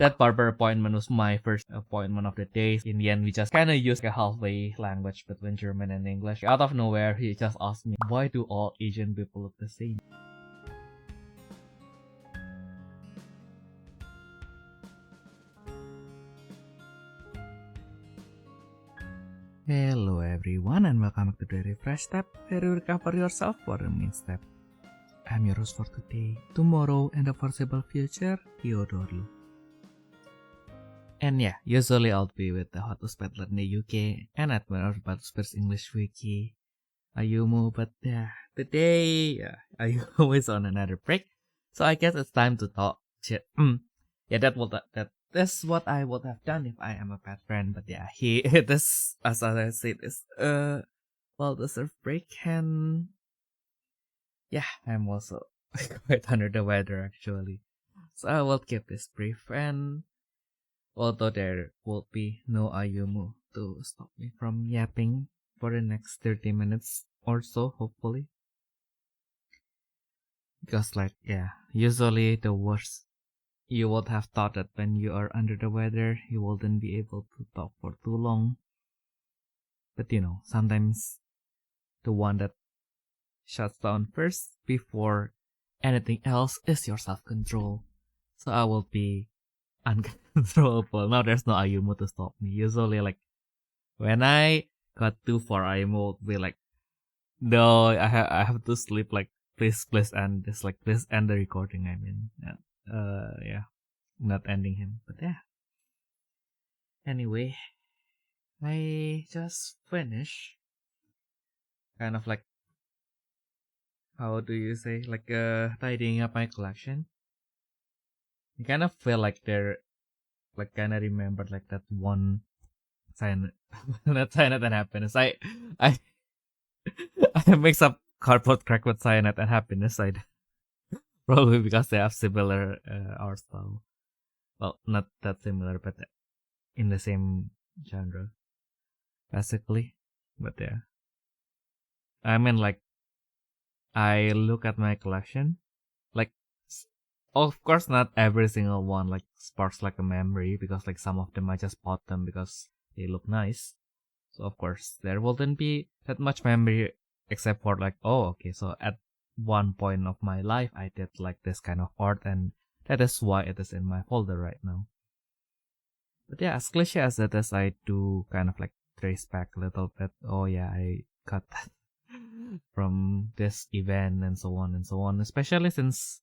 that barber appointment was my first appointment of the day. In the end, we just kind of used a halfway language between German and English. Out of nowhere, he just asked me, why do all Asian people look the same? Hello everyone and welcome back to the Refresh Step, where you recover yourself for the main step. I'm your host for today, tomorrow, and the foreseeable future, Theodore Lu. And yeah, usually I'll be with the hottest peddler in the UK and at my other speaks English wiki, Ayumu, but today Ayumu is on another break, so I guess it's time to talk shit. That's what I would have done if I am a pet friend, but yeah, this, as I said, is the surf break, and yeah, I'm also quite under the weather actually, so I will keep this brief, and although there will be no Ayumu to stop me from yapping for the next 30 minutes or so, hopefully, because usually the worst. You would have thought that when you are under the weather, you wouldn't be able to talk for too long. But sometimes the one that shuts down first before anything else is your self-control. So I will be uncontrollable. Now there's no Ayumu to stop me. Usually, when I got too far, Ayumu would be like, no, I have to sleep. Please end this. Please end the recording. I mean, not ending him, but yeah. Anyway, I just finished kind of how do you say, tidying up my collection. I kind of feel like they're kind of remembered that one sign that cyanide and happiness. I mix up cardboard crack with cyanide and happiness. Probably because they have similar art style. Well, not that similar, but in the same genre, basically. But yeah, I mean, I look at my collection, of course, not every single one sparks a memory, because some of them I just bought them because they look nice. So of course there wouldn't be that much memory, except for so at one point of my life I did this kind of art, and that is why it is in my folder right now. But yeah, as cliche as it is, I do kind of trace back a little bit. Oh yeah, I got that from this event and so on, especially since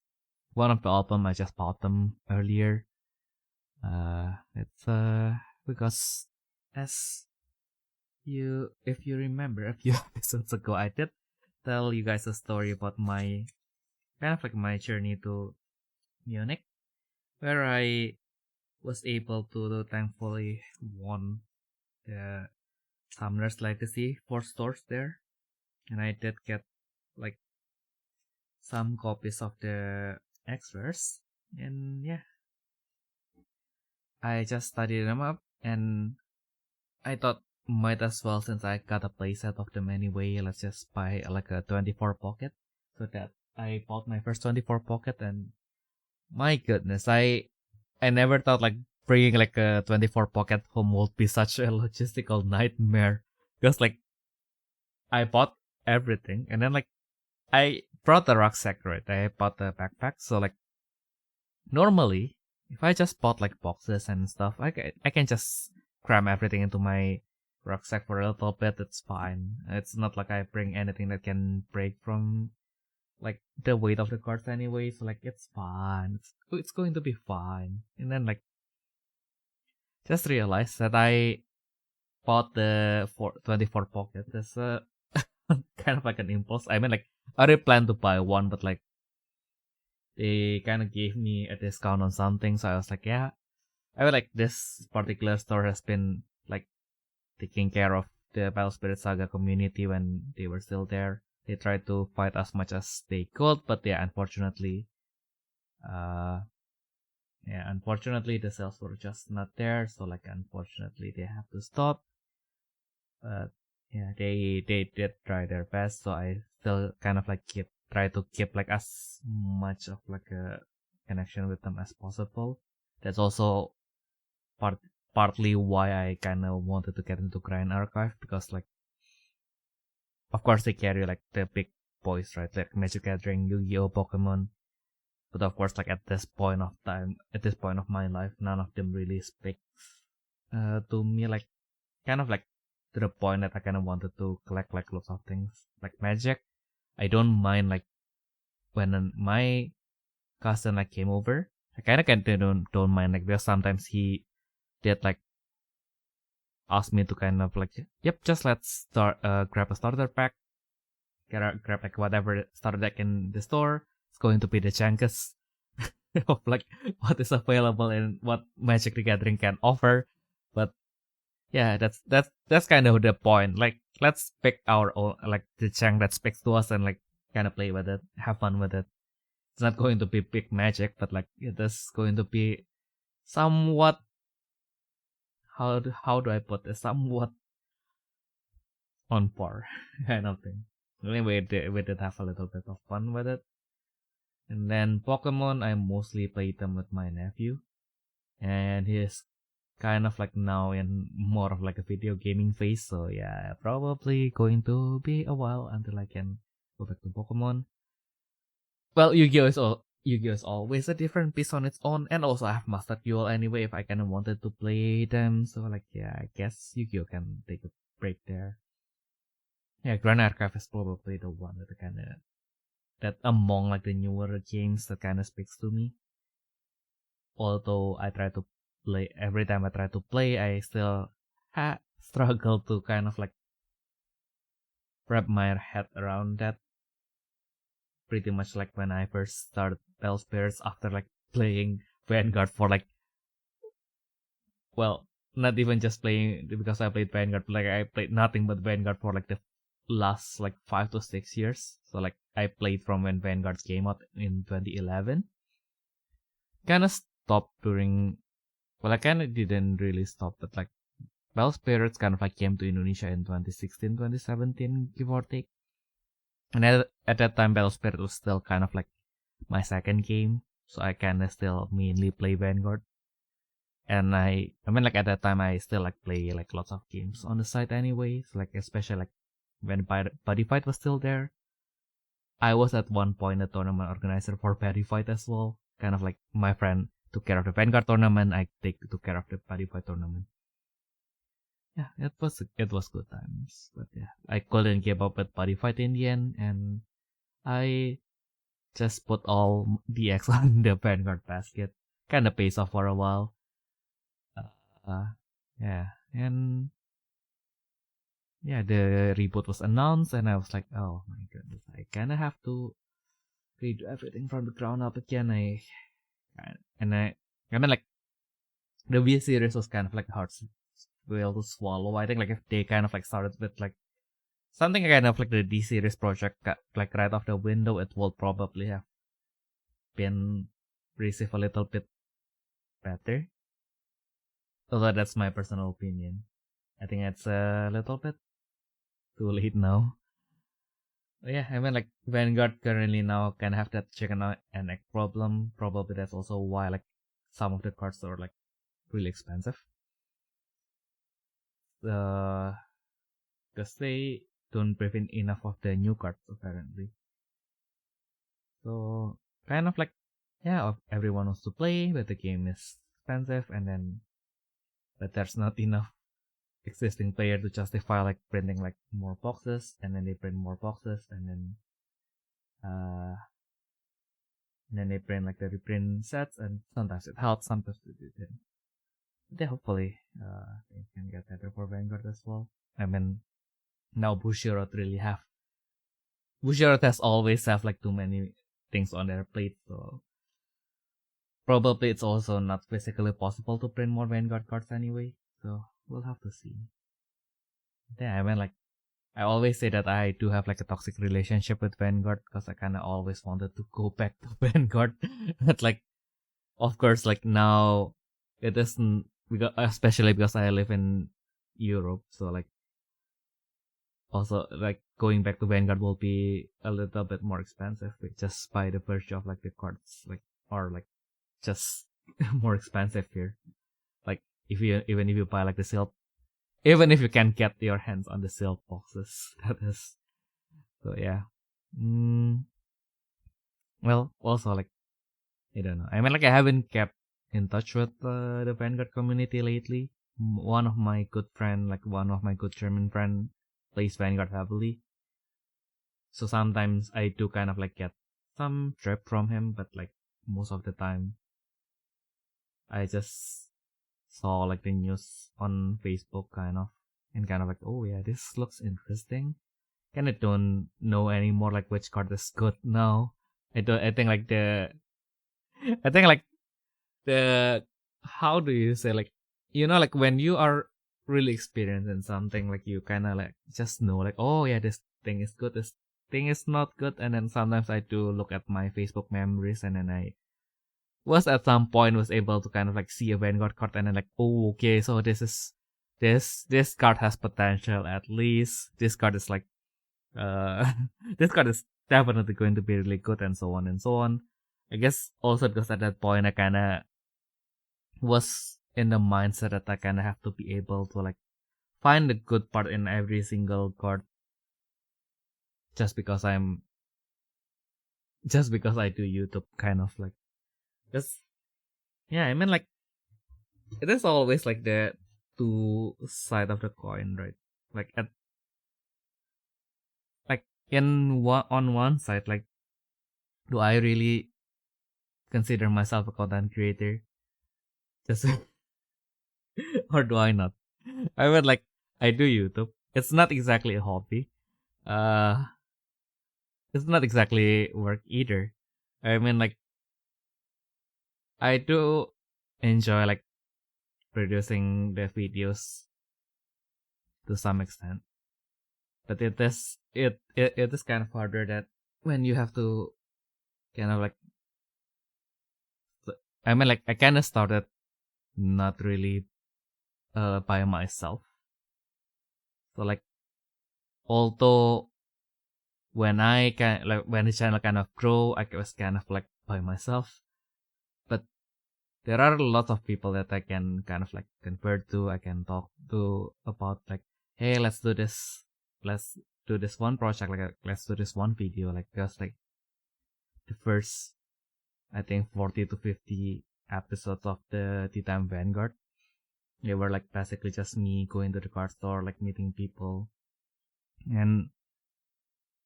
one of the album I just bought them earlier. It's because if you remember a few episodes ago, I did tell you guys a story about my kind of my journey to Munich, where I was able to thankfully won the Summoner's Legacy 4 stores there, and I did get some copies of the extras, and yeah, I just studied them up, and I thought might as well, since I got a playset of them anyway, let's just buy a 24 pocket. So that I bought my first 24 pocket, and my goodness, I never thought bringing a 24 pocket home would be such a logistical nightmare, because I bought everything, and then I brought the rucksack, right? I bought the backpack, so normally if I just bought boxes and stuff, I can just cram everything into my rucksack for a little bit. It's fine. It's not I bring anything that can break from the weight of the cards anyway, so it's fine. It's going to be fine. And then just realized that I bought the 24 pocket as a kind of an impulse. I mean, I already planned to buy one, but they kind of gave me a discount on something, so I was yeah, I mean, this particular store has been taking care of the Battle Spirit Saga community when they were still there. They tried to fight as much as they could, but yeah, unfortunately, the sales were just not there. So unfortunately, they have to stop. But yeah, they did try their best. So I still kind of try to keep as much of a connection with them as possible. That's also partly why I kind of wanted to get into Grand Archive, because like, of course they carry like the big boys, right? Like Magic Gathering, Yu-Gi-Oh, Pokemon. But of course, like at this point of my life, none of them really speaks to me, like kind of like to the point that I kind of wanted to collect like lots of things. Like Magic, I don't mind like when my cousin like came over, I kind of don't mind, like because sometimes he did like ask me to kind of like, yep, just let's start grab a starter pack, grab like whatever starter deck in the store. It's going to be the chankest of like what is available and what Magic the Gathering can offer. But yeah, that's kind of the point. Like, let's pick our own, like the chunk that speaks to us, and like kind of play with it, have fun with it. It's not going to be big Magic, but like it is going to be somewhat, how do I put it, somewhat on par kind of thing. Anyway, we did have a little bit of fun with it. And then Pokemon, I mostly played them with my nephew, and he's kind of like now in more of like a video gaming phase. So yeah, probably going to be a while until I can go back to Pokemon. Well, Yu-Gi-Oh is always a different piece on its own, and also I have mastered Duel anyway if I kind of wanted to play them. So like, yeah, I guess Yu-Gi-Oh can take a break there. Yeah, Grand Archive is probably the one that kind of, that among like the newer games that kind of speaks to me. Although I try to play, every time I try to play, I still struggle to kind of like wrap my head around that. Pretty much like when I first started Bell Spirits after like playing Vanguard for like, well, not even just playing because I played Vanguard, but like I played nothing but Vanguard for like the last like 5 to 6 years. So like I played from when Vanguard came out in 2011. Kind of stopped during, well, I kind of didn't really stop, but like Bell Spirits kind of like came to Indonesia in 2016, 2017, give or take. And at that time, Bell Spirit was still kind of like my second game, so I kind of still mainly play Vanguard. And I mean, like at that time, I still like play like lots of games on the side anyways, like especially like when Buddy Fight was still there. I was at one point a tournament organizer for Buddy Fight as well. Kind of like my friend took care of the Vanguard tournament, I took care of the Buddy Fight tournament. Yeah, it was good times, but yeah, I couldn't give up with Buddy Fight in the end, and I just put all the eggs on the Vanguard basket. Kind of pays off for a while. Yeah, and yeah, the reboot was announced, and I was like, oh my goodness, I kind of have to redo everything from the ground up again. I mean, like the V series was kind of like hard pill to swallow. I think like if they kind of like started with like something kind of like the D series project like right off the window, it will probably have been received a little bit better. Although that's my personal opinion. I think it's a little bit too late now. But yeah, I mean like Vanguard currently now can have that chicken and egg problem. Probably that's also why like some of the cards are like really expensive. Because they don't prevent enough of the new cards apparently. So kind of like, yeah, everyone wants to play, but the game is expensive, and then but there's not enough existing player to justify like printing like more boxes, and then they print more boxes, and then they print like the reprint sets, and sometimes it helps, sometimes it didn't. But yeah, hopefully things can get better for Vanguard as well. I mean, now Bushiroad has always have like too many things on their plate, so probably it's also not physically possible to print more Vanguard cards anyway, so we'll have to see. Yeah, I mean, like, I always say that I do have like a toxic relationship with Vanguard because I kind of always wanted to go back to Vanguard. But like, of course, like now it isn't, especially because I live in Europe, so like, also like going back to Vanguard will be a little bit more expensive, just by the virtue of like the cards, like, or like just more expensive here. Like even if you buy like the silk, even if you can get your hands on the silk boxes, that is. So yeah. Well, also like I don't know. I mean, like I haven't kept in touch with the Vanguard community lately. One of my good German friend plays Vanguard heavily. So sometimes I do kind of like get some drip from him, but like most of the time I just saw like the news on Facebook and kind of like, oh yeah, this looks interesting. Kind of don't know anymore like which card is good now. I think like the how do you say, like, like when you are really experienced in something, like you kind of like just know like, oh yeah, this thing is good, this thing is not good. And then sometimes I do look at my Facebook memories, and then I was at some point was able to kind of like see a Vanguard card, and then like, oh okay, so this card has potential. At least this card is like this card is definitely going to be really good, and so on and so on. I guess also because at that point I kind of was in the mindset that I kind of have to be able to like find the good part in every single card, just because I do YouTube, kind of like, just yeah. I mean, like, it is always like the two side of the coin, right? Like on one side, like, do I really consider myself a content creator? Just or do I not? I mean, like, I do YouTube. It's not exactly a hobby. Uh, it's not exactly work either. I mean, like, I do enjoy like producing the videos to some extent, but it is kind of harder that when you have to kind of like, I mean, like, I kind of started not really by myself. So like, although when when the channel kind of grow, I was kind of like by myself, but there are a lot of people that I can kind of like convert to. I can talk to about like, hey, let's do this. Let's do this one project. Like, let's do this one video. Like, just like the first, I think 40 to 50 episodes of the Tea Time Vanguard. They were like basically just me going to the card store, like meeting people, and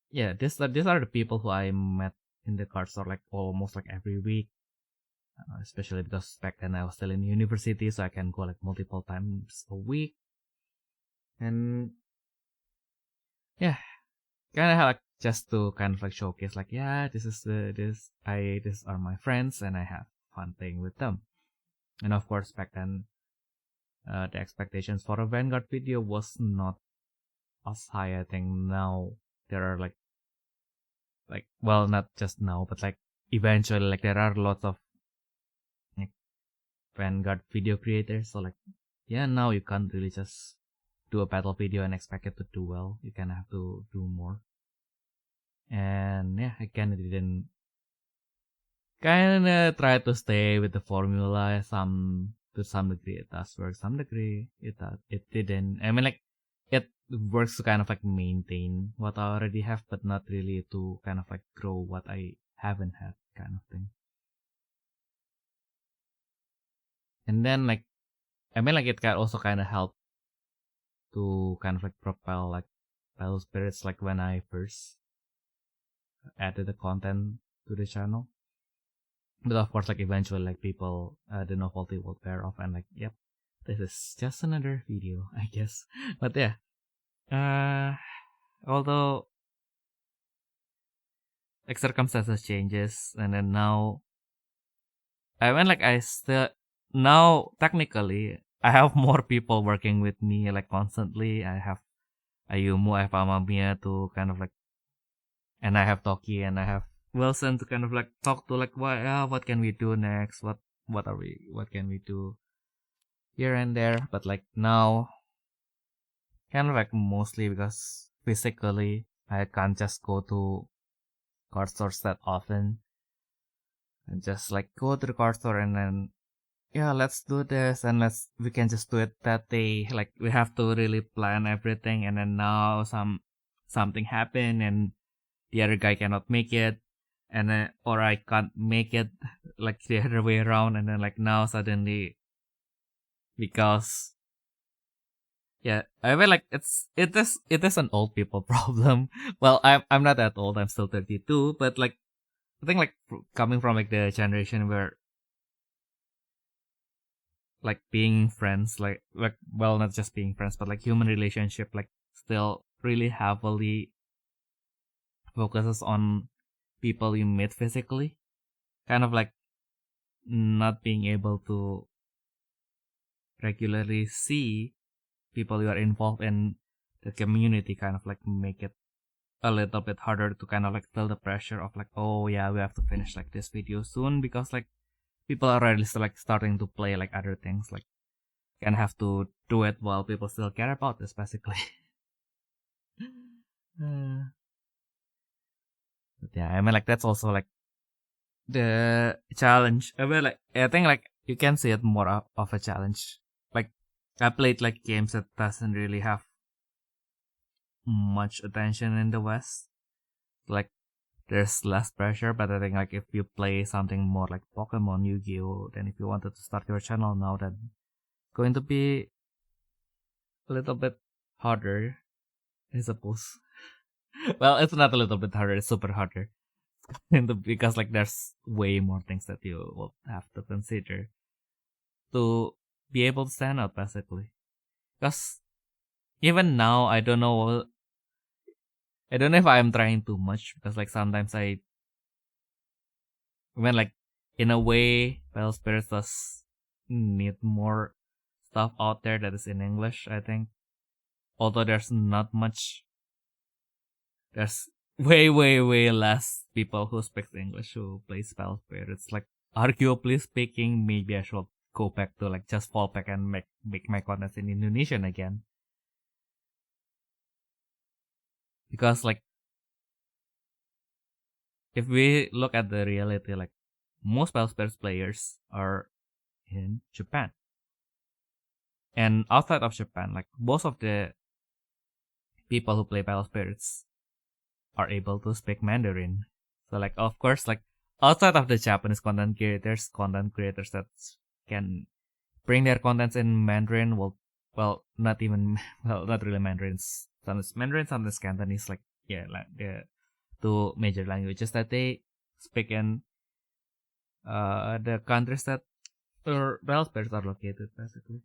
yeah, these are the people who I met in the card store like almost like every week. Especially because back then I was still in university, so I can go like multiple times a week. And yeah, kind of like just to kind of like showcase like, yeah, these are my friends, and I have fun playing with them. And of course, back then the expectations for a Vanguard video was not as high. I think now there are like well, not just now, but like eventually, like, there are lots of like Vanguard video creators. So like, yeah, now you can't really just do a battle video and expect it to do well. You kind of have to do more. And yeah, I kind of didn't try to stay with the formula. To some degree it does work, some degree it didn't. I mean, like, it works to kind of like maintain what I already have, but not really to kind of like grow what I haven't had, kind of thing. And then like, I mean, like, it can also kind of help to kind of like propel like battle spirits, like when I first added the content to the channel. But of course, like, eventually, like, people, the novelty will wear off, and like, yep, this is just another video, I guess. But yeah, although like circumstances changes, and then now, I mean, like, I still now technically I have more people working with me like constantly. I have Ayumu, I have Amamiya to kind of like, and I have Toki, and I have Wilson to kind of like talk to, like, what can we do next? What can we do here and there? But like now, kind of like mostly because physically I can't just go to card stores that often, and just like go to the card store and then yeah, let's do this, and we can just do it that day. Like, we have to really plan everything, and then now something happened, and the other guy cannot make it, and then, or I can't make it, like the other way around, and then like now suddenly, because yeah, I feel like it is an old people problem. Well, I'm not that old. I'm still 32, but like I think like coming from like the generation where like being friends, like well, not just being friends, but like human relationship, like still really heavily focuses on people you meet physically, kind of like not being able to regularly see people you are involved in the community, kind of like make it a little bit harder to kind of like feel the pressure of like, oh yeah, we have to finish like this video soon, because like people are already still like starting to play like other things, like can have to do it while people still care about this, basically. But yeah, I mean like that's also like the challenge. I mean like I think like you can see it more of a challenge. Like I played like games that doesn't really have much attention in the West. Like there's less pressure, but I think like if you play something more like Pokemon, Yu-Gi-Oh, then if you wanted to start your channel now, then it's going to be a little bit harder, I suppose. Well, it's not a little bit harder; it's super harder, because like there's way more things that you will have to consider to be able to stand out, basically. Because even now, I don't know if I'm trying too much, because like sometimes when like in a way, Pale Spirits does need more stuff out there that is in English, I think. Although there's way less people who speak English who play Spell Spirits. Like arguably speaking, maybe I should go back to like just fall back and make my content in Indonesian again. Because like if we look at the reality, like most Spell Spirits players are in Japan. And outside of Japan, like most of the people who play Battle Spirits are able to speak Mandarin. So like of course like outside of the Japanese content creators that can bring their contents in Mandarin. Well not even well not really Mandarin. Some is Mandarin, some is Cantonese. Like yeah, like the two major languages that they speak in the countries that Battle Spirits are located, basically.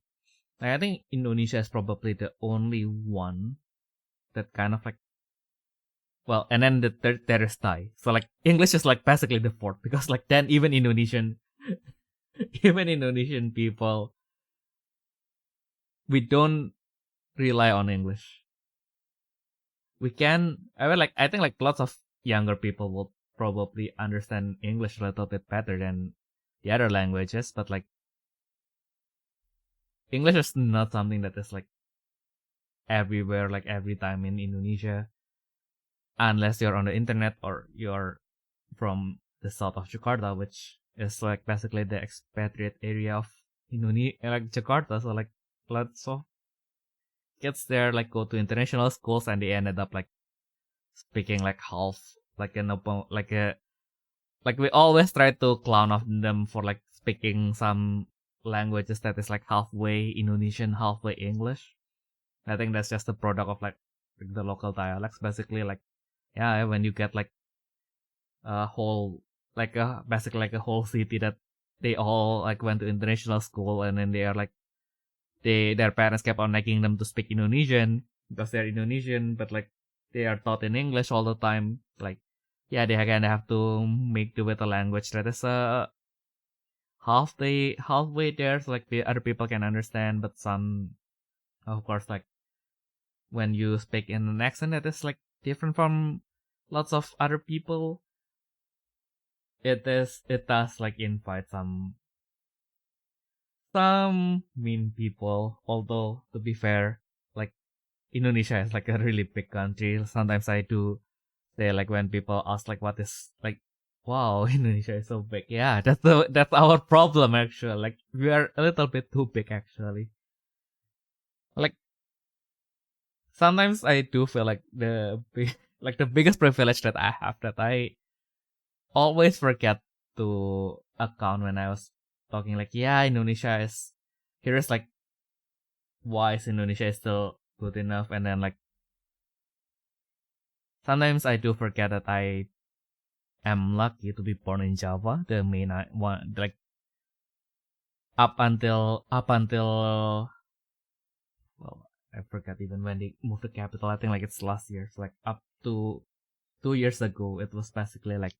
Like, I think Indonesia is probably the only one that kind of like, well, and then the third there is Thai. So like English is like basically the fourth, because like then even Indonesian even Indonesian people, we don't rely on English. We can I think like lots of younger people will probably understand English a little bit better than the other languages, but like English is not something that is like everywhere, like every time in Indonesia, unless you're on the internet or you're from the south of Jakarta, which is like basically the expatriate area of Indonesia, like Jakarta. So like lots of kids there like go to international schools, and they ended up like speaking like half like like we always try to clown off them for like speaking some languages that is like halfway Indonesian, halfway English. I think that's just a product of like the local dialects, basically. Like yeah, when you get like a whole basically like a whole city that they all like went to international school, and then they are like their parents kept on making them to speak Indonesian because they're Indonesian, but like they are taught in English all the time. Like yeah, they kind of have to make do with a language that is halfway there, so like the other people can understand, but some of course like when you speak in an accent that is like different from lots of other people, it does like invite some mean people. Although to be fair, like Indonesia is like a really big country. Sometimes I do say like when people ask like what is like wow, Indonesia is so big. Yeah, that's our problem actually. Like we are a little bit too big actually. Like sometimes I do feel like the biggest privilege that I have, that I always forget to account when I was talking like, yeah, Indonesia is, here's like why is Indonesia is still good enough, and then like sometimes I do forget that I am lucky to be born in Java, the main one, like up until well, I forgot even when they moved the capital. I think like it's last year. So like up to 2 years ago, it was basically like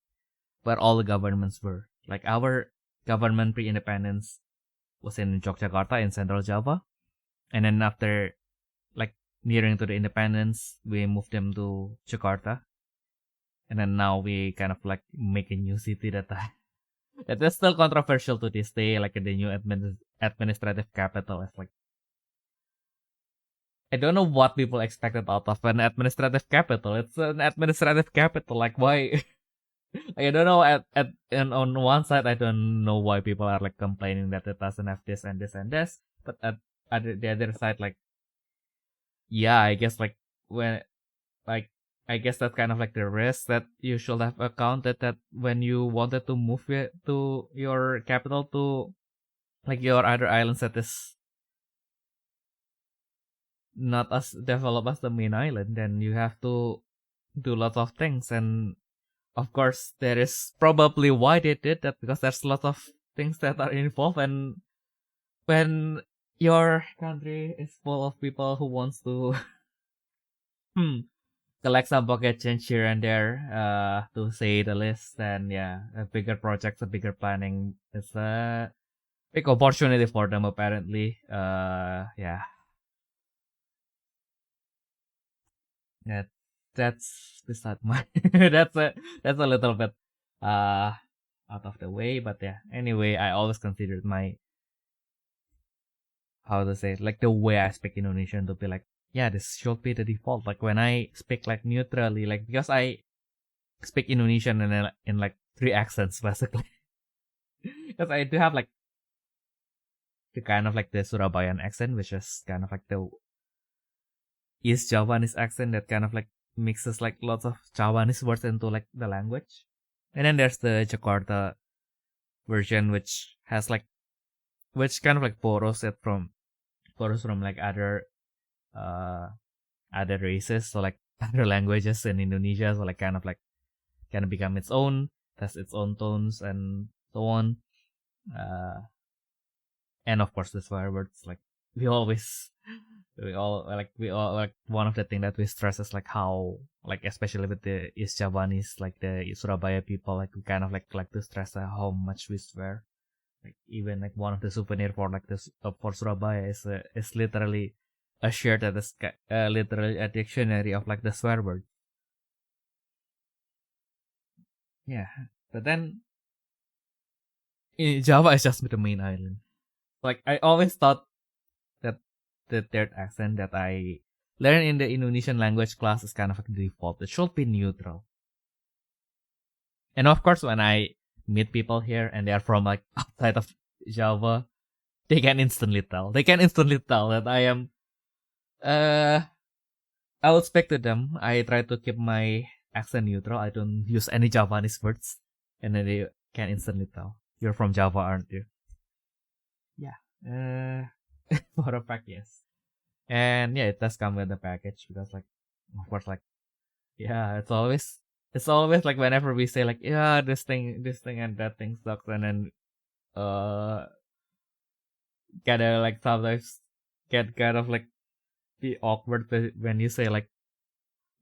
where all the governments were. Like our government pre-independence was in Yogyakarta in Central Java, and then after like nearing to the independence, we moved them to Jakarta, and then now we kind of like make a new city that is still controversial to this day, like the new administrative capital. It's like I don't know what people expected out of an administrative capital. It's an administrative capital. Like why? I don't know. And on one side, I don't know why people are like complaining that it doesn't have this and this and this. But at the other side, like yeah, I guess like when like I guess that's kind of like the risk that you should have accounted, that when you wanted to move it to your capital to like your other islands that is not as developed as the main island, then you have to do lots of things. And of course, there is probably why they did that, because there's lots of things that are involved. And when your country is full of people who wants to collect some pocket change here and there, to say the least, then yeah, a bigger projects, a bigger planning is a big opportunity for them apparently. Yeah. That that's beside my that's a little bit uh out of the way, but yeah. Anyway, I always considered my, how to say it, like the way I speak Indonesian to be like, yeah, this should be the default. Like when I speak like neutrally, like because I speak Indonesian in like 3 accents basically. Because I do have like the kind of like the Surabayan accent, which is kind of like the East Javanese accent that kind of like mixes like lots of Javanese words into like the language. And then there's the Jakarta version, which has like, which kind of like borrows from like uh other races, so like other languages in Indonesia, so like kind of become its own, has its own tones and so on. And of course the swear words, like we always we all like, one of the thing that we stress is like how, like especially with the East Javanese, like the Surabaya people, like we kind of like to stress how much we swear. Like even like one of the souvenir for like this for Surabaya is literally a shirt that is literally a dictionary of like the swear word. Yeah, but then in Java is just the main island. Like I always thought that the third accent that I learned in the Indonesian language class is kind of like the default. It should be neutral. And of course, when I meet people here and they're from like outside of Java, they can instantly tell. They can instantly tell that I am. I would speak to them. I try to keep my accent neutral. I don't use any Javanese words, and then they can instantly tell you're from Java, aren't you? Yeah. For a fact, yes. And yeah, it does come with the package, because like, of course, like yeah, it's always like whenever we say like, yeah, this thing and that thing sucks, and then uh kinda like sometimes get kind of like be awkward when you say like,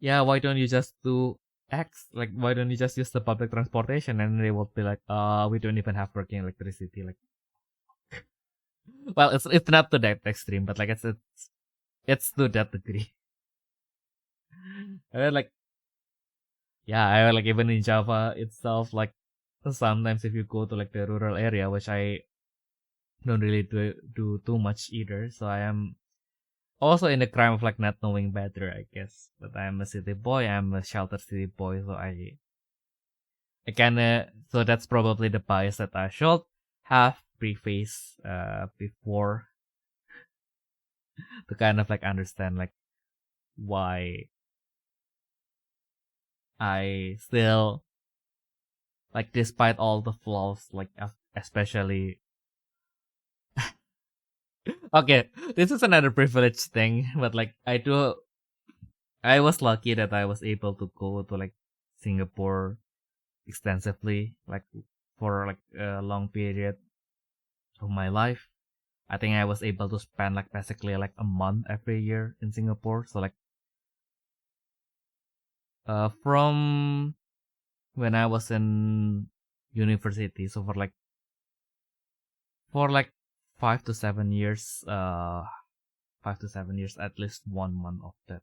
yeah, why don't you just do X? Like why don't you just use the public transportation? And they will be like, we don't even have working electricity. Like, well, it's not to that extreme, but like it's to that degree. And then, like, yeah, I like even in Java itself, like sometimes if you go to like the rural area, which I don't really do too much either, so I am also in the crime of like not knowing better, I guess. But I am a city boy, I'm a sheltered city boy, so so that's probably the bias that I should have prefaced before to kind of like understand like why I still like, despite all the flaws, like especially okay, this is another privilege thing, but like I was lucky that I was able to go to like Singapore extensively, like for like a long period of my life. I think I was able to spend like basically like a month every year in Singapore. So like from when I was in university, so for like 5 to 7 years, 5 to 7 years, at least 1 month of that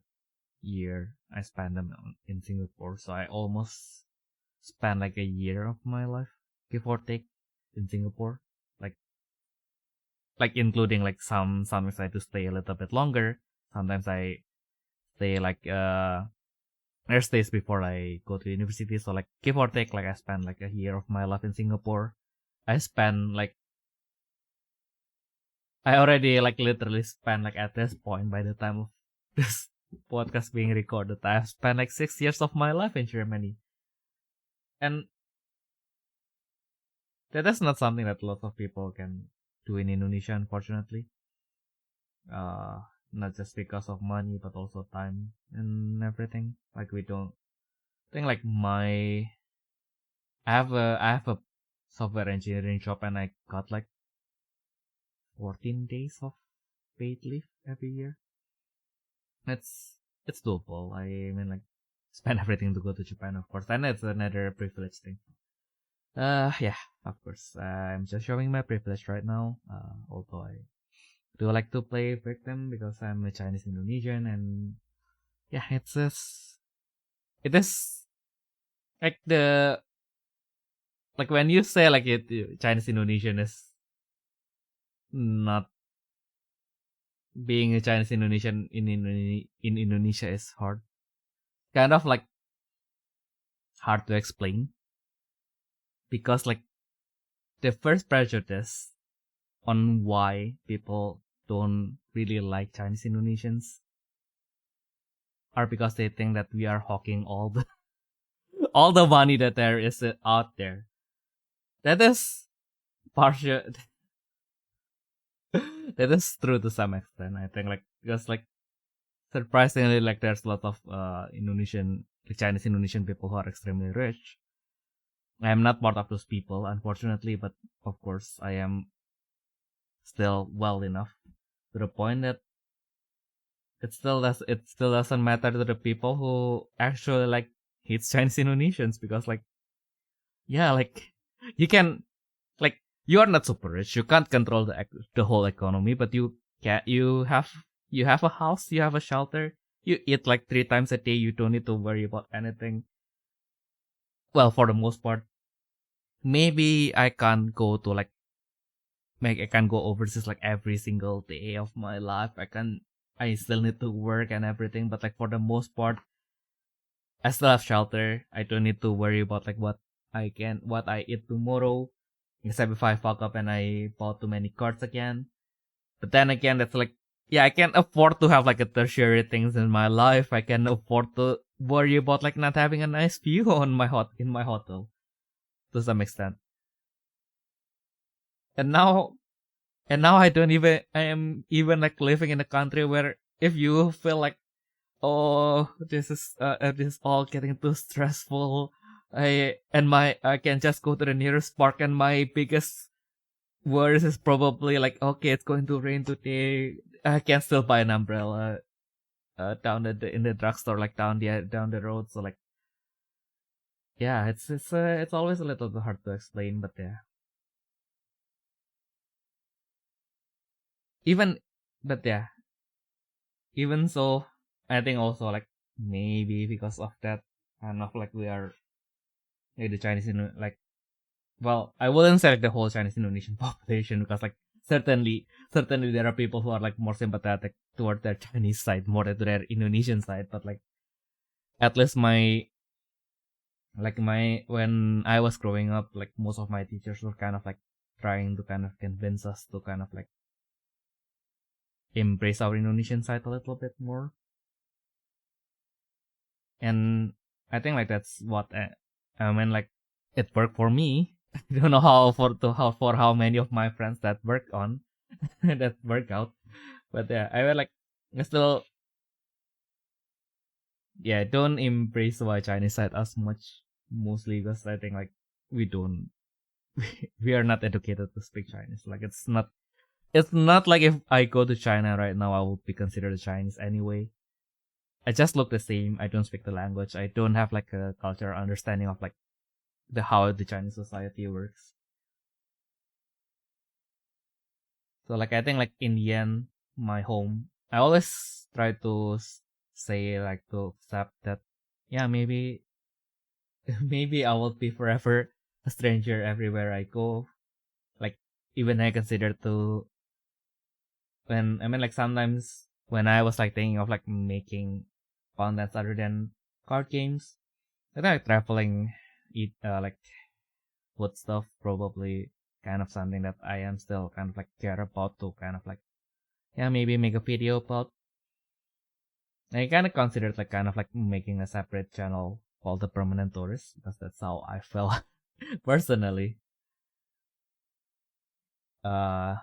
year I spent them in Singapore. So I almost spent like a year of my life, give or take, in Singapore. Like including like sometimes I had to stay a little bit longer. Sometimes I stay like there's days before I go to university. So like give or take, like I spent like a year of my life in Singapore. I spent like I already like literally spent like at this point by the time of this podcast being recorded, I've spent like 6 years of my life in Germany. And that is not something that lots of people can do in Indonesia, unfortunately. Not just because of money, but also time and everything. Like we don't think like I have a software engineering job and I got like 14 days of paid leave every year. It's doable. I mean like spend everything to go to Japan, of course, and it's another privilege thing. Yeah, of course. I'm just showing my privilege right now. Although I do like to play victim because I'm a Chinese Indonesian, and yeah, it is like when you say like Chinese Indonesian is not being a Chinese Indonesian in Indonesia is hard, kind of like hard to explain because like the first prejudice on why people don't really like Chinese Indonesians are because they think that we are hawking all the all the money that there is out there. That is partial. That is true to some extent. I think like because like surprisingly like there's a lot of Indonesian, like Chinese Indonesian people who are extremely rich. I am not part of those people, unfortunately, but of course I am still well enough to the point that it still doesn't matter to the people who actually like hate Chinese Indonesians because like yeah, like you can like you are not super rich, you can't control the whole economy, but you have a house, you have a shelter, you eat like 3 times a day, you don't need to worry about anything. Well, for the most part, maybe I can't go to like I can go overseas like every single day of my life. I still need to work and everything, but like for the most part, I still have shelter. I don't need to worry about like what I eat tomorrow, except if I fuck up and I bought too many cards again. But then again, that's like, yeah, I can afford to have like a tertiary things in my life. I can afford to worry about like not having a nice view in my hotel to some extent. And now I am even like living in a country where if you feel like, oh, this is all getting too stressful, I can just go to the nearest park, and my biggest worries is probably like, okay, it's going to rain today. I can still buy an umbrella down in the drugstore, like down the road. So like, yeah, it's always a little bit hard to explain, but yeah, even but yeah, even so, I think also like maybe because of that kind of like we are like the Chinese like, well, I wouldn't say like the whole Chinese Indonesian population because like certainly there are people who are like more sympathetic toward their Chinese side more than to their Indonesian side, but like at least Like when I was growing up, like most of my teachers were kind of like trying to kind of convince us to kind of like embrace our Indonesian side a little bit more. And I think like that's what I mean, like it worked for me. I don't know how many of my friends that work on that work out, but yeah, I will like still don't embrace my Chinese side as much, mostly because I think like we don't we are not educated to speak Chinese. Like it's not like if I go to China right now I will be considered a Chinese anyway. I just look the same. I don't speak the language. I don't have like a cultural understanding of like how the Chinese society works. So like I think like in the end, my home, I always try to say like to accept that maybe maybe I will be forever a stranger everywhere I go. Like even I consider to like sometimes when I was like thinking of like making contents other than card games, I think like traveling, eat like food stuff probably kind of something that I am still kind of like care about to kind of like maybe make a video about. I kind of considered like kind of like making a separate channel called the Permanent Tourist because that's how I felt personally. Because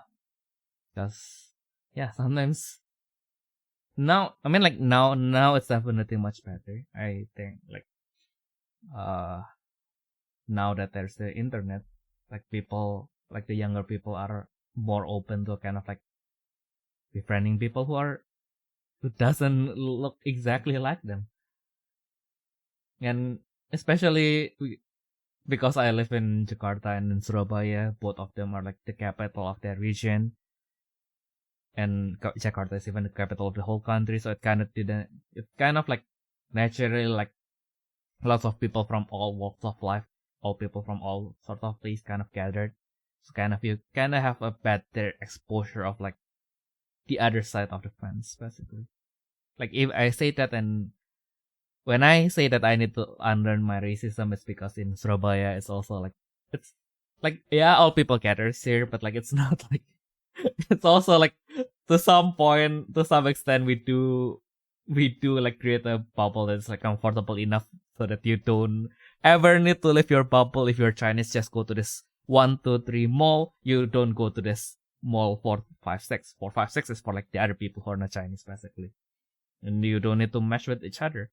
sometimes now now it's definitely much better. I think like now that there's the internet, like people like the younger people are more open to kind of like befriending people who doesn't look exactly like them. And especially because I live in Jakarta and in Surabaya, both of them are like the capital of their region. And Jakarta is even the capital of the whole country, so it kind of like naturally like lots of people from all walks of life, all people from all sorts of places kind of gathered. So kind of you kind of have a better exposure of like the other side of the fence, basically. Like if I say that, and when I say that I need to unlearn my racism, it's because in Surabaya it's also like it's like all people gather here, but like it's not like it's also like to some extent we do like create a bubble that's like comfortable enough so that you don't ever need to leave your bubble. If you're Chinese, just go to this 1, 2, 3 mall. You don't go to this mall 4, 5, 6. 4, 5, 6 is for like the other people who are not Chinese, basically, and you don't need to mesh with each other.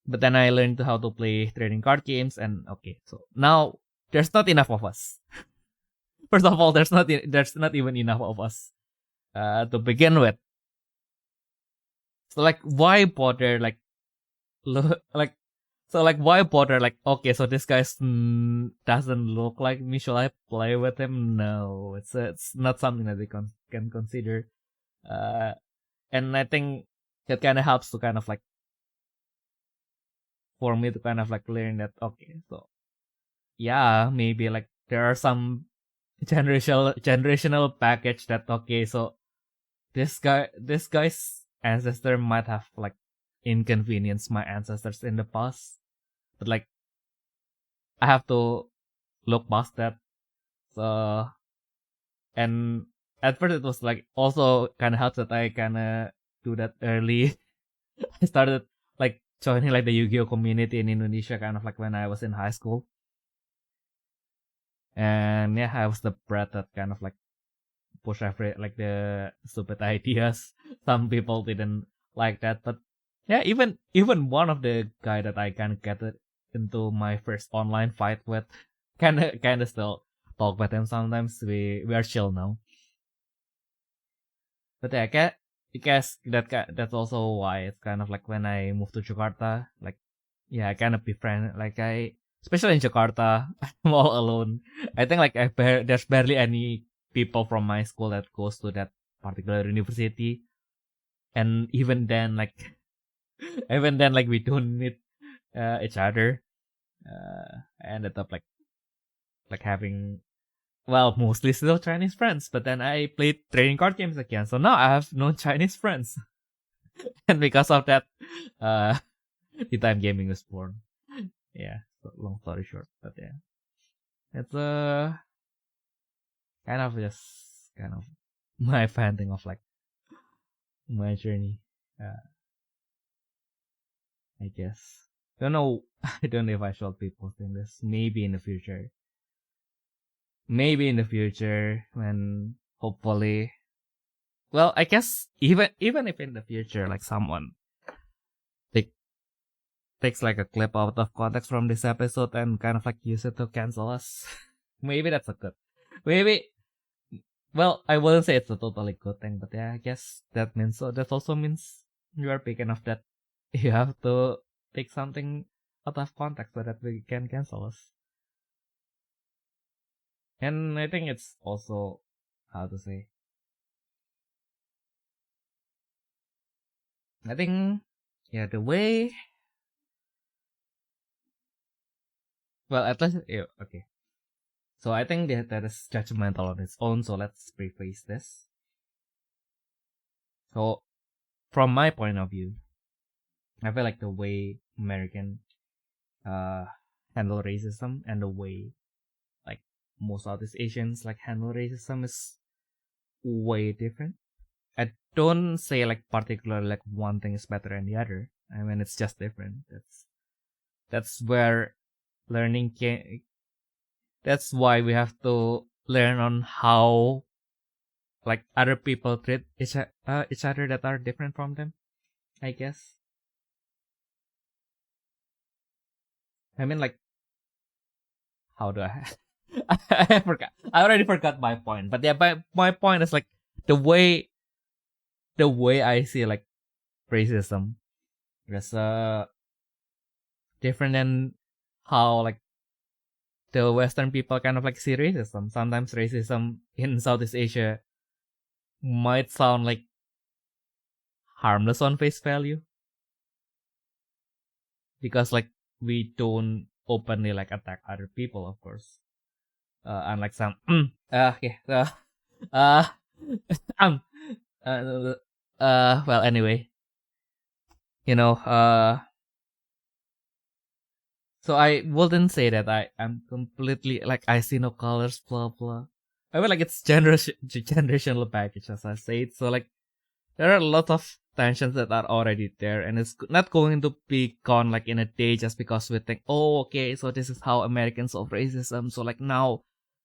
But then I learned how to play trading card games, and okay, so now there's not enough of us. First of all, there's not even enough of us to begin with. So like, why bother? Like, why bother? Like, okay, so this guy doesn't look like me. Should I play with him? No, it's not something that they can consider. And I think that kind of helps to kind of like for me to kind of like learn that okay, so maybe like there are some generational package that okay, so this guy's ancestor might have like inconvenienced my ancestors in the past, but like I have to look past that. So, and at first it was like also kind of helps that I kind of do that early. I started like joining like the Yu-Gi-Oh community in Indonesia kind of like when I was in high school. And I was the brat that kind of like push like the stupid ideas. Some people didn't like that, but even one of the guy that I kind of get into my first online fight with, kind of still talk with him sometimes. We are chill now. But I guess that's also why it's kind of like when I moved to Jakarta, like I kind of befriend like especially in Jakarta, I'm all alone. I think like there's barely any people from my school that goes to that particular university, and even then like we don't need each other. I ended up like having mostly still Chinese friends, but then I played trading card games again, so now I have no Chinese friends. And because of that, the time gaming was born. yeah, so long story short, but yeah, it's kind of my finding of like my journey. I guess. Don't know. I don't know if I should be posting this. Maybe in the future. Maybe in the future when hopefully. Well, I guess even if in the future like someone takes like a clip out of context from this episode and kind of like use it to cancel us. Maybe that's a good. Maybe. Well, I wouldn't say it's a totally good thing, but yeah, I guess that means so. That also means you are big enough that you have to take something out of context so that we can cancel us. And I think it's also how to say. I think yeah, the way. Well, at least yeah, okay. So I think that is judgmental on its own. So let's preface this. So from my point of view, I feel like the way American handle racism and the way like most Southeast Asians like handle racism is way different. I don't say like particularly like one thing is better than the other. I mean it's just different. That's where learning can. That's why we have to learn on how like other people treat each other that are different from them. I guess. I mean like how do I? I forgot. I already forgot my point. But yeah, my point is like the way I see like racism is different than how like the Western people kind of like see racism. Sometimes racism in Southeast Asia might sound like harmless on face value because like we don't openly like attack other people, of course. Unlike some okay uh um well anyway, you know so I wouldn't say that I am completely like I see no colors, blah blah. I feel like it's generational baggage, as I said. So like there are a lot of tensions that are already there, and it's not going to be gone like in a day just because we think, oh, okay, so this is how Americans solve racism. So like now,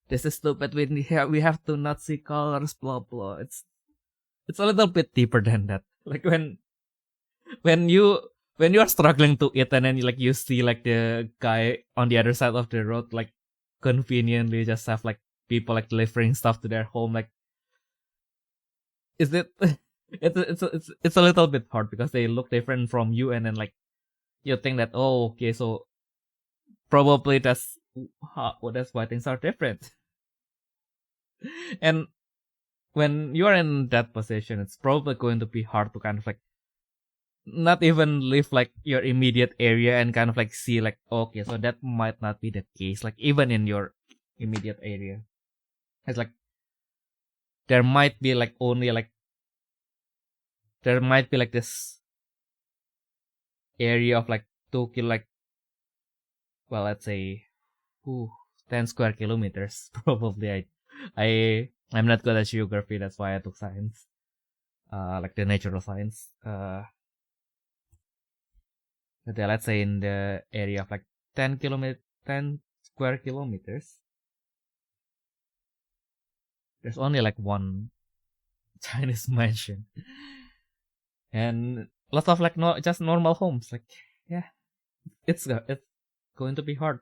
this is stupid. We have to not see colors, blah blah. It's a little bit deeper than that. Like when you when you are struggling to eat and then you see like the guy on the other side of the road like conveniently just have like people like delivering stuff to their home, like is it it's a little bit hard because they look different from you, and then like you think that, oh, okay, so probably that's why things are different. And when you are in that position, it's probably going to be hard to kind of like not even leave like your immediate area and kind of like see like, okay, so that might not be the case, like even in your immediate area. It's like there might be like only like there might be like this area of like 2 kilo, like, well, let's say 10 square kilometers. Probably I'm not good at geography, that's why I took science, like the natural science. But yeah, let's say in the area of like 10 square kilometers, there's only like one Chinese mansion and lots of like no just normal homes. Like, yeah, it's going to be hard.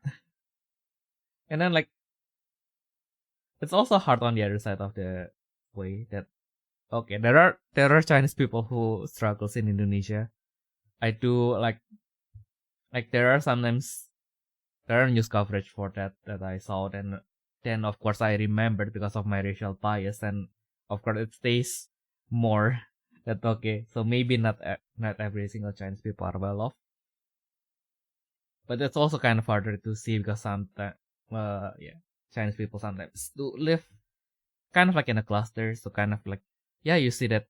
And then like it's also hard on the other side of the way that, okay, there are Chinese people who struggles in Indonesia. I do like there are sometimes there are news coverage for that I saw, then of course I remembered because of my racial bias, and of course it stays more that, okay, so maybe not every single Chinese people are well off, but it's also kind of harder to see because sometimes yeah, Chinese people sometimes do live kind of like in a cluster, so kind of like, yeah, you see that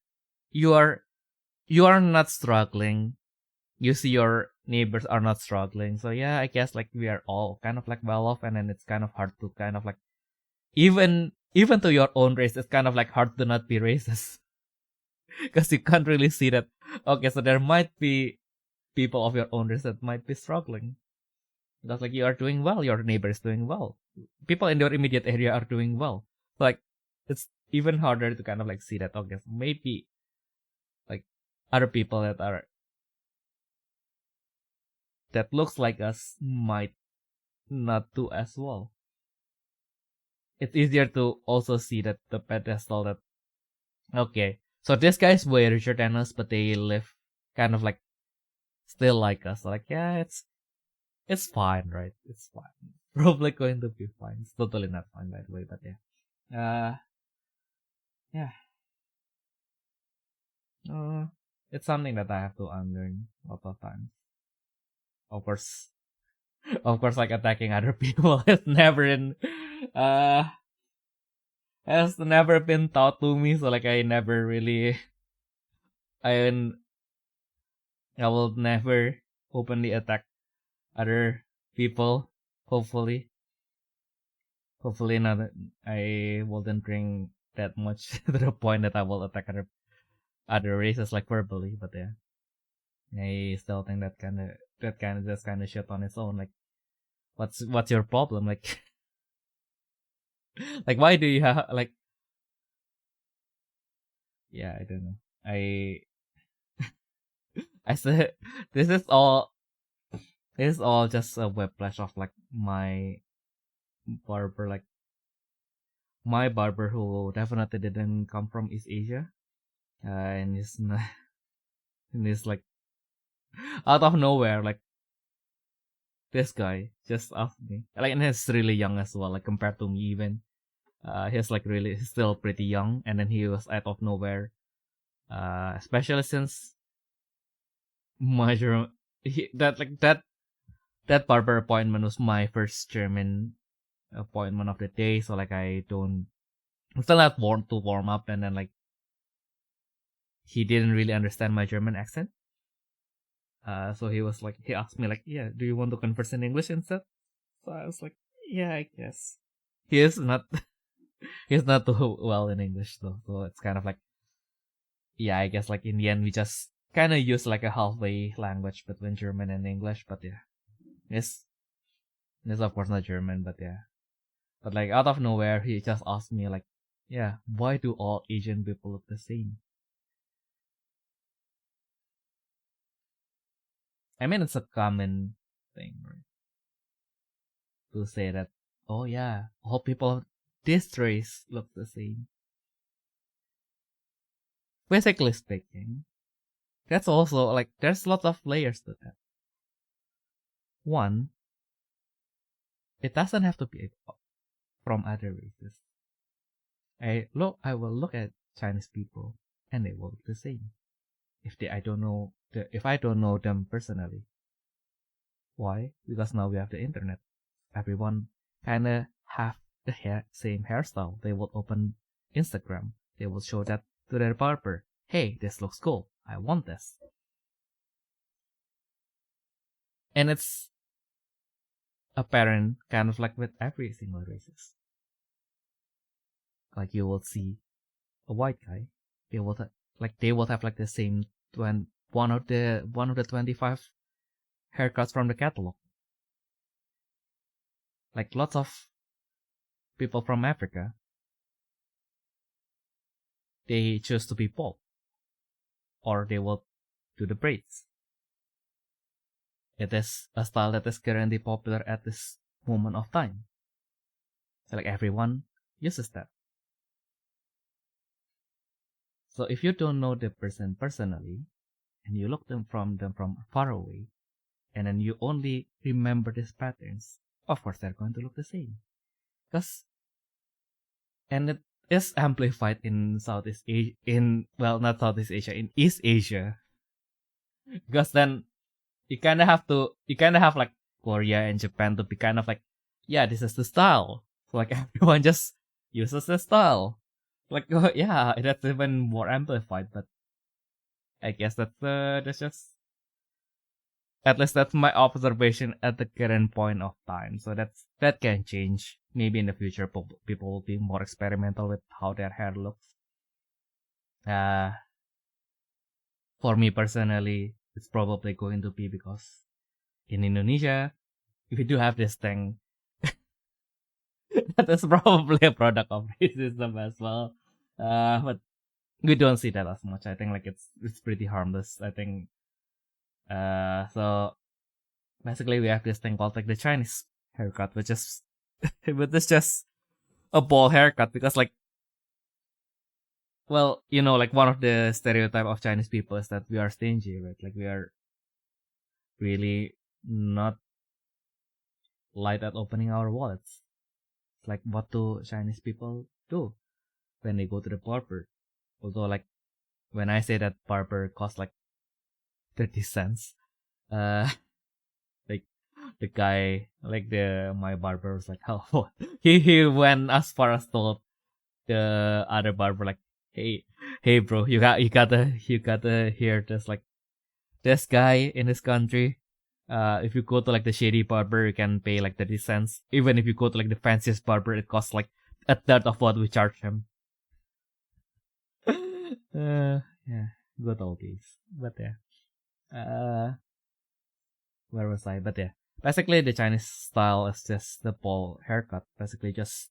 you are not struggling, you see your neighbors are not struggling. So yeah, I guess like we are all kind of like well off, and then it's kind of hard to kind of like even to your own race, it's kind of like hard to not be racist because you can't really see that. Okay, so there might be people of your own race that might be struggling. That's like you are doing well, your neighbor is doing well, people in your immediate area are doing well. Like it's even harder to kind of like see that. Okay, so maybe like other people that looks like us might not do as well. It's easier to also see that the pedestal that okay, so this guy's way richer than us, but they live kind of like still like us. Like yeah, it's fine, right? It's fine. Probably going to be fine. It's totally not fine, by the way, but yeah. Yeah. It's something that I have to unlearn a lot of times. Of course, like attacking other people uh, has never been taught to me. So like I never really, I I will never openly attack other people. Hopefully not. I wouldn't bring that much to the point that I will attack other races like verbally. But yeah, I still think that kind of shit on its own. Like, what's your problem? Like, like why do you have like? Yeah, I don't know. I said this is all just a whiplash of like my barber, like my barber who definitely didn't come from East Asia, and he's not, and he's like out of nowhere, like this guy just asked me, like, and he's really young as well, like compared to me even. He's like really still pretty young, and then he was out of nowhere. Especially since my German, that barber appointment was my first German appointment of the day, so like I'm still not warm up, and then like he didn't really understand my German accent. So he asked me like, yeah, do you want to converse in English instead? So I was like, yeah, I guess. He is not he's not too well in English though, so it's kind of like, yeah, I guess like in the end we just kind of use like a halfway language between German and English, but yeah, it's of course not German, but yeah. But like out of nowhere, he just asked me like, yeah, why do all Asian people look the same? I mean, it's a common thing, right? To say that, oh yeah, all people of this race look the same. Basically speaking, that's also like, there's lots of layers to that. One, it doesn't have to be from other races. I will look at Chinese people and they will look the same. If I don't know them personally. Why? Because now we have the internet. Everyone kinda have the same hairstyle. They will open Instagram. They will show that to their barber. Hey, this looks cool. I want this. And it's apparent kind of like with every single races. Like you will see a white guy, they will have like the same one of the 25 haircuts from the catalog. Like lots of people from Africa, they choose to be bald, or they will do the braids. It is a style that is currently popular at this moment of time. So like everyone uses that. So if you don't know the person personally, and you look them from far away, and then you only remember these patterns, of course they're going to look the same. And it is amplified in Southeast Asia, not Southeast Asia, in East Asia. Because then you kind of have like Korea and Japan to be kind of like, yeah, this is the style. So like everyone just uses the style. Like, oh, yeah, that's even more amplified, but I guess that's just At least that's my observation at the current point of time. So that can change. Maybe in the future, people will be more experimental with how their hair looks. For me personally, it's probably going to be because in Indonesia, if you do have this thing, that is probably a product of racism as well. But we don't see that as much. I think like it's pretty harmless. I think. So basically we have this thing called like the Chinese haircut, which is just a ball haircut because like, well, like one of the stereotype of Chinese people is that we are stingy, right? Like we are really not light at opening our wallets. It's like, what do Chinese people do when they go to the barber? Although like when I say that barber costs like 30 cents, like the guy, like my barber was like, oh, he went as far as told the other barber like, hey bro, you gotta hear this, like this guy in this country, if you go to like the shady barber, you can pay like 30 cents. Even if you go to like the fanciest barber, it costs like a third of what we charge him. Yeah, good old days. But yeah, where was I? But yeah, basically the Chinese style is just the ball haircut. Basically, just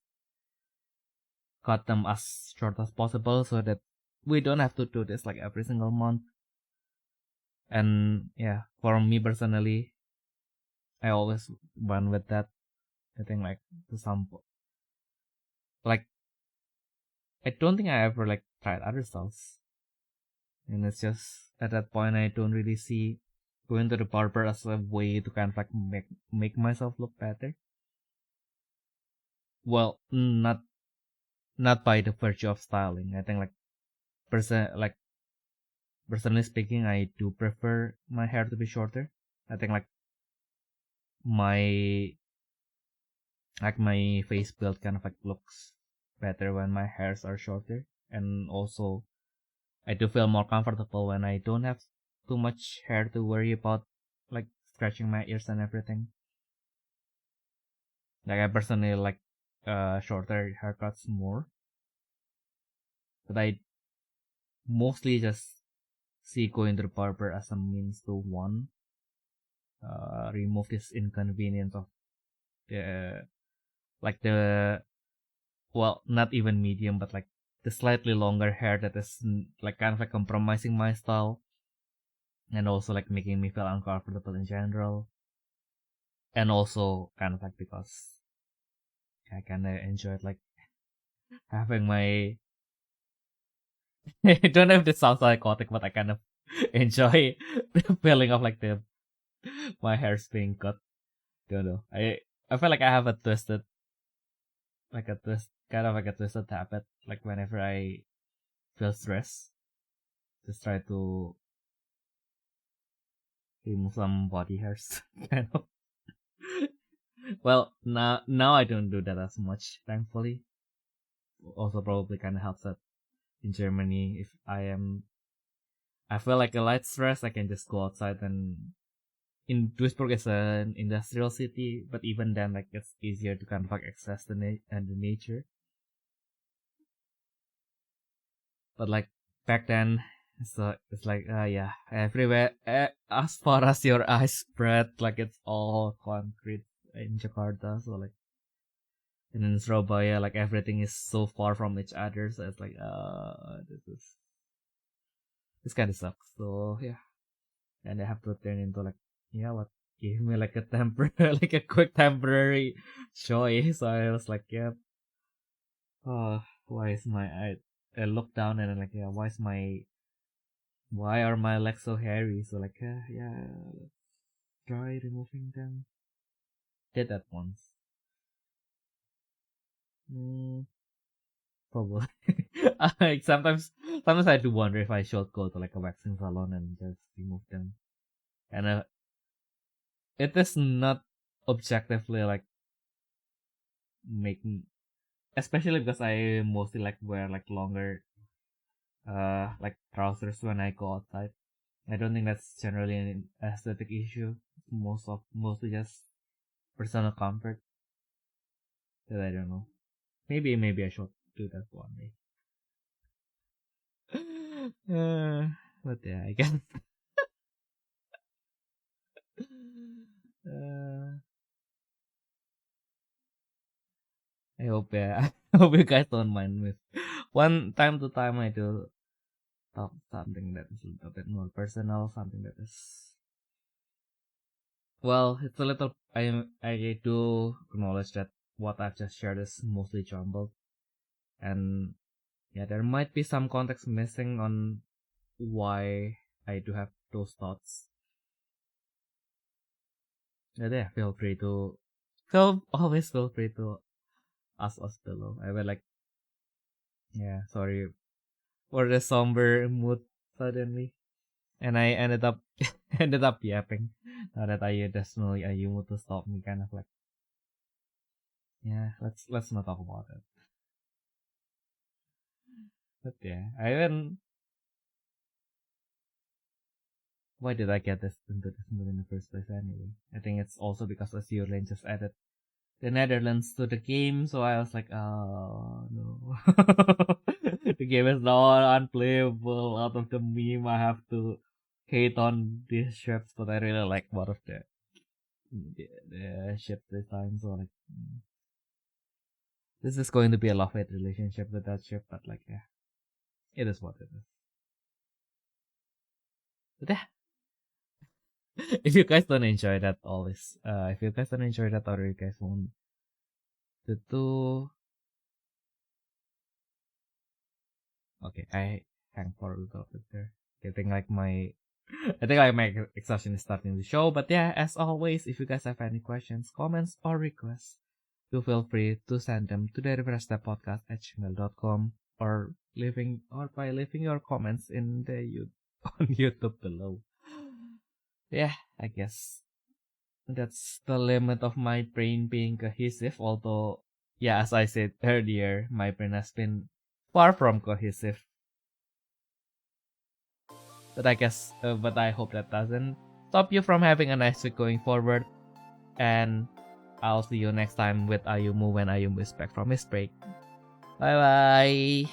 cut them as short as possible so that we don't have to do this like every single month. And yeah, for me personally, I always went with that. I think like to some, like I don't think I ever like tried other styles, and it's just at that point I don't really see going to the barber as a way to kind of like make myself look better. Well, not by the virtue of styling. I think like personally speaking, I do prefer my hair to be shorter. I think like my face build kind of like looks better when my hairs are shorter, and also I do feel more comfortable when I don't have too much hair to worry about, like scratching my ears and everything. Like I personally like shorter haircuts more, but I mostly just see going to the barber as a means to one, remove this inconvenience of the like the well, not even medium, but like the slightly longer hair that is like kind of like compromising my style, and also like making me feel uncomfortable in general, and also kind of like because I kind of enjoyed like having my I don't know if this sounds psychotic, but I kind of enjoy the feeling of like my hair's being cut. Don't know. I feel like I have a twisted kind of like a twisted habit. Like whenever I feel stressed, just try to remove some body hairs. Kind of. Well, now I don't do that as much, thankfully. Also, probably kind of helps that in Germany, if I feel like a light stress, I can just go outside. And in Duisburg is an industrial city, but even then, like it's easier to kind of like access the nature. But like back then, it's like yeah, everywhere, as far as your eyes spread, like it's all concrete in Jakarta. So like, and in Surabaya, like everything is so far from each other. So it's like, this kind of sucks. So yeah, and I have to turn into like, yeah, what? Give me like a temporary, like a quick temporary joy. So I was like, yeah, oh, why is I look down and I'm like, yeah, why are my legs so hairy? So like, yeah, let's try removing them. Did that once. Probably. Like sometimes I do wonder if I should go to like a waxing salon and just remove them. And it is not objectively like making, especially because I mostly like wear like longer like trousers when I go outside. I don't think that's generally an aesthetic issue. Mostly just personal comfort. That I don't know. Maybe I should do that one day. But yeah, I guess. I hope I hope you guys don't mind with one time to time I do talk something that is a little bit more personal, something that is it's a little I do acknowledge that what I've just shared is mostly jumbled, and yeah, there might be some context missing on why I do have those thoughts. Yeah, always feel free to ask us below. I will sorry for the somber mood suddenly, and I ended up yapping. Now that I just know Ayumu to stop me, kind of like, yeah, let's not talk about it. But yeah, why did I get into this mood in the first place anyway? I think it's also because Azurlane just added the Netherlands to the game, so I was like, oh no. The game is now unplayable. Out of the meme, I have to hate on these ships, but I really like one of the ships this time, so like, this is going to be a love-hate relationship with that ship, but like, yeah, it is what it is. But yeah, if you guys don't enjoy that, if you guys don't enjoy that, or you guys want to do, okay, I hang for a little bit there. I think my exhaustion is starting to show. But yeah, as always, if you guys have any questions, comments, or requests, do feel free to send them to therefreshsteppodcast@gmail.com or by leaving your comments in the on YouTube below. Yeah, I guess that's the limit of my brain being cohesive. Although, yeah, as I said earlier, my brain has been far from cohesive. But I hope that doesn't stop you from having a nice week going forward. And I'll see you next time with Ayumu when Ayumu is back from his break. Bye bye.